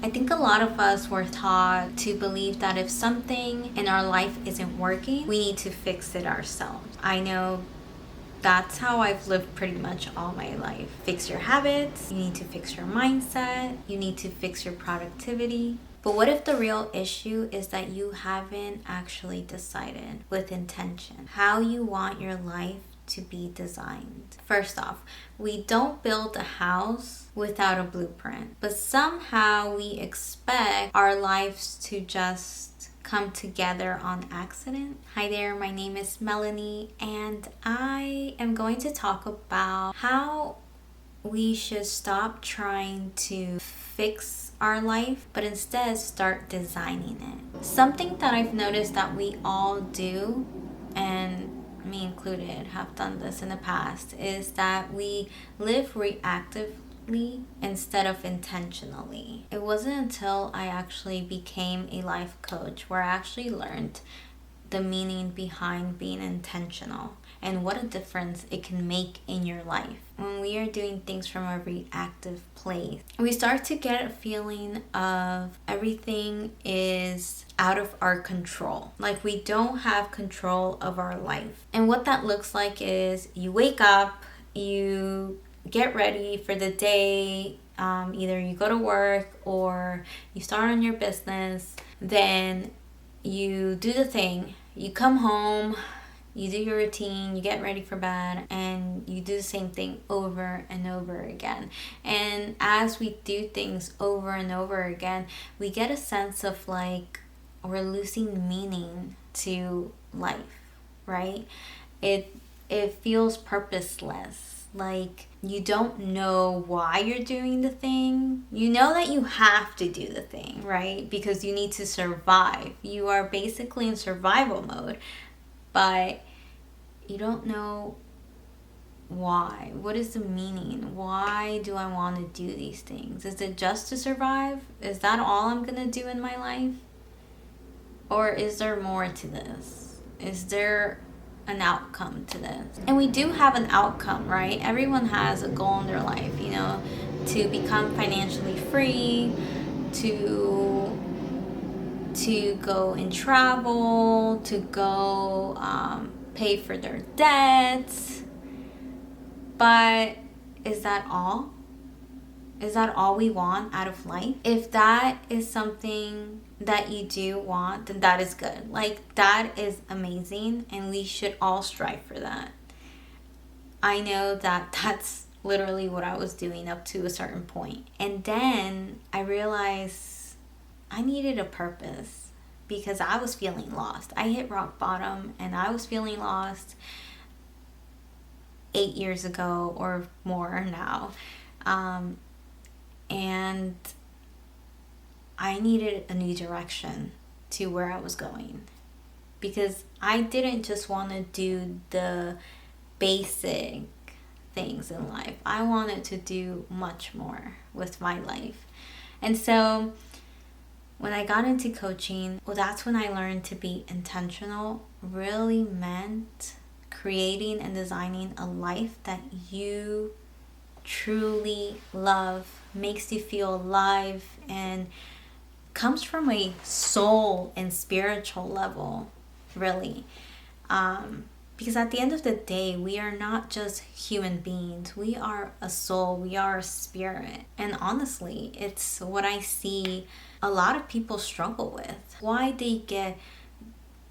I think a lot of us were taught to believe that if something in our life isn't working, we need to fix it ourselves. I know that's how I've lived pretty much all my life. Fix your habits, you need to fix your mindset, you need to fix your productivity. But what if the real issue is that you haven't actually decided with intention how you want your life to be designed? First off, we don't build a house without a blueprint, but somehow we expect our lives to just come together on accident. Hi there, my name is Melanie, and I am going to talk about how we should stop trying to fix our life, but instead start designing it. Something that I've noticed that we all do, and me included have done this in the past, is that we live reactively instead of intentionally. It wasn't until I actually became a life coach where I actually learned the meaning behind being intentional and what a difference it can make in your life. When we are doing things from a reactive place, we start to get a feeling of everything is out of our control. Like we don't have control of our life. And what that looks like is you wake up, you get ready for the day, either you go to work or you start on your business, then you do the thing, you come home, you do your routine, you get ready for bed, and you do the same thing over and over again. And as we do things over and over again, we get a sense of like we're losing meaning to life, right? It feels purposeless. Like you don't know why you're doing the thing. You know that you have to do the thing, right? Because you need to survive. You are basically in survival mode, but you don't know why. What is the meaning? Why do I want to do these things? Is it just to survive? Is that all I'm going to do in my life? Or is there more to this? Is there an outcome to this? And we do have an outcome, right? Everyone has a goal in their life, to become financially free, to go and travel, to go pay for their debts. But is that all? Is that all we want out of life? If that is something that you do want, then that is good. Like, that is amazing, and we should all strive for that. I know that that's literally what I was doing up to a certain point. And then I realized I needed a purpose because I was feeling lost. I hit rock bottom and I was feeling lost 8 years ago or more now. And I needed a new direction to where I was going, because I didn't just want to do the basic things in life. I wanted to do much more with my life. And so when I got into coaching, well, that's when I learned to be intentional really meant creating and designing a life that you truly love, makes you feel alive, and comes from a soul and spiritual level, really. Because at the end of the day, we are not just human beings. We are a soul. We are a spirit. And honestly, it's what I see a lot of people struggle with. Why they get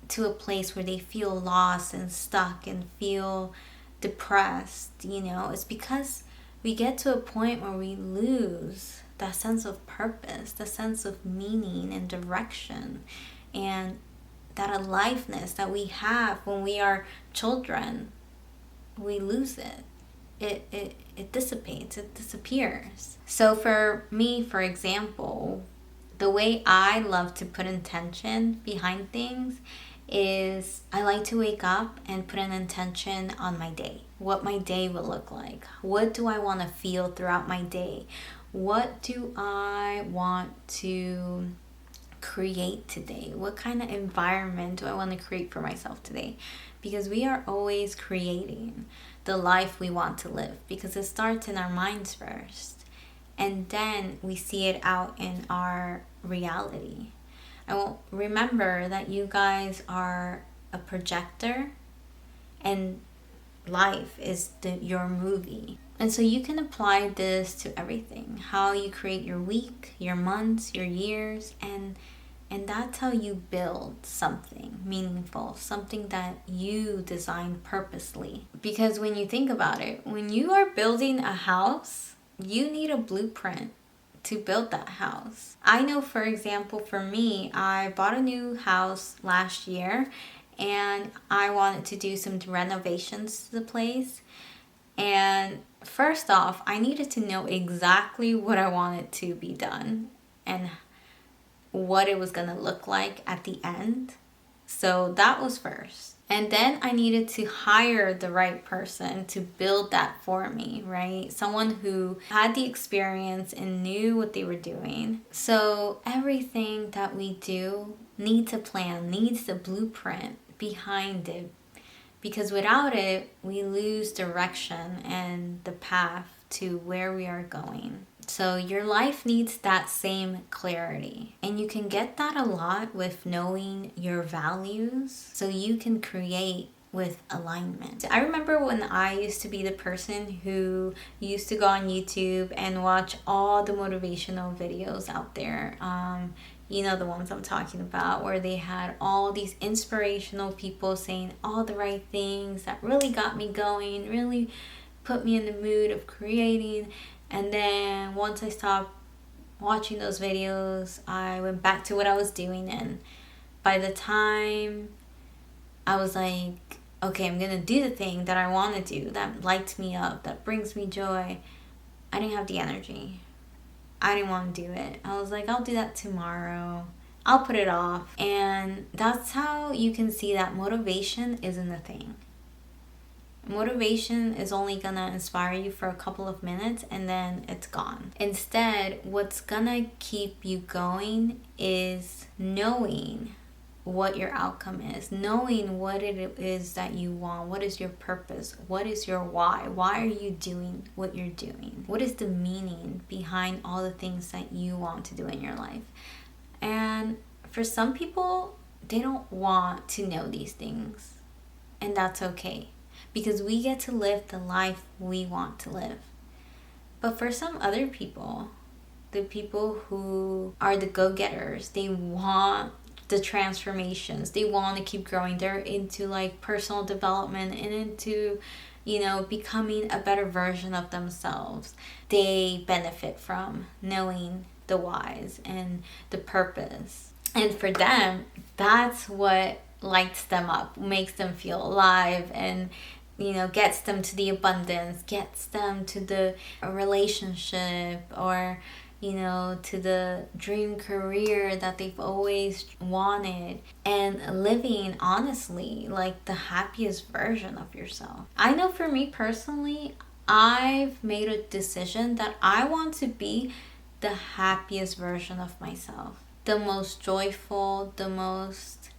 to a place where they feel lost and stuck and feel depressed, it's because we get to a point where we lose that sense of purpose, the sense of meaning and direction, and that aliveness that we have when we are children. We lose it. It dissipates, it disappears. So for me, for example, the way I love to put intention behind things is I like to wake up and put an intention on my day. What my day will look like. What do I want to feel throughout my day? What do I want to create today? What kind of environment do I want to create for myself today? Because we are always creating the life we want to live, because it starts in our minds first. and then we see it out in our reality. And remember that you guys are a projector, and life is your movie. And so you can apply this to everything. How you create your week, your months, your years, and that's how you build something meaningful, something that you design purposely. Because when you think about it, when you are building a house, you need a blueprint to build that house. I know, for example, for me, I bought a new house last year and I wanted to do some renovations to the place. And first off, I needed to know exactly what I wanted to be done and what it was going to look like at the end. So that was first. And then I needed to hire the right person to build that for me, right? Someone who had the experience and knew what they were doing. So everything that we do needs a plan, needs a blueprint behind it. Because without it, we lose direction and the path to where we are going. So your life needs that same clarity. And you can get that a lot with knowing your values, so you can create with alignment. I remember when I used to be the person who used to go on YouTube and watch all the motivational videos out there. You know the ones I'm talking about, where they had all these inspirational people saying all the right things that really got me going, really put me in the mood of creating. And then once I stopped watching those videos, I went back to what I was doing. And by the time I was like, okay, I'm gonna do the thing that I want to do, that lights me up, that brings me joy, I didn't have the energy. I didn't want to do it. I was like, I'll do that tomorrow. I'll put it off. And that's how you can see that motivation isn't a thing. Motivation is only gonna inspire you for a couple of minutes and then it's gone. Instead, what's gonna keep you going is knowing what your outcome is, knowing what it is that you want, what is your purpose, what is your why are you doing what you're doing, what is the meaning behind all the things that you want to do in your life. And for some people, they don't want to know these things, and that's okay, because we get to live the life we want to live. But for some other people, the people who are the go-getters, they want the transformations, they want to keep growing, they're into like personal development and into, you know, becoming a better version of themselves. They benefit from knowing the whys and the purpose. And for them, that's what lights them up, makes them feel alive, and you know, gets them to the abundance, gets them to the relationship, or you know, to the dream career that they've always wanted, and living honestly like the happiest version of yourself. I know for me personally, I've made a decision that I want to be the happiest version of myself, the most joyful, the most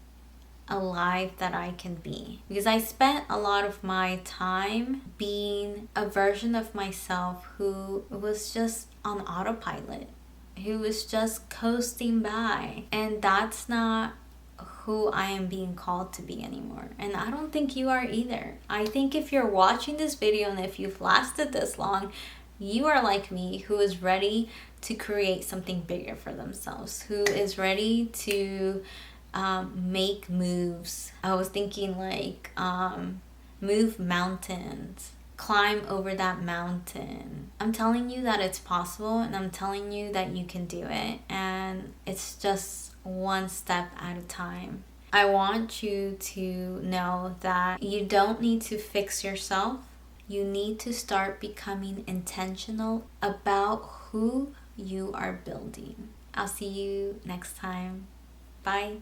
alive that I can be. Because I spent a lot of my time being a version of myself who was just on autopilot, who was just coasting by. And that's not who I am being called to be anymore. And I don't think you are either. I think if you're watching this video and if you've lasted this long, you are like me, who is ready to create something bigger for themselves, who is ready to make moves. I was thinking like move mountains, climb over that mountain. I'm telling you that it's possible, and I'm telling you that you can do it, and it's just one step at a time. I want you to know that you don't need to fix yourself. You need to start becoming intentional about who you are building. I'll see you next time. Bye.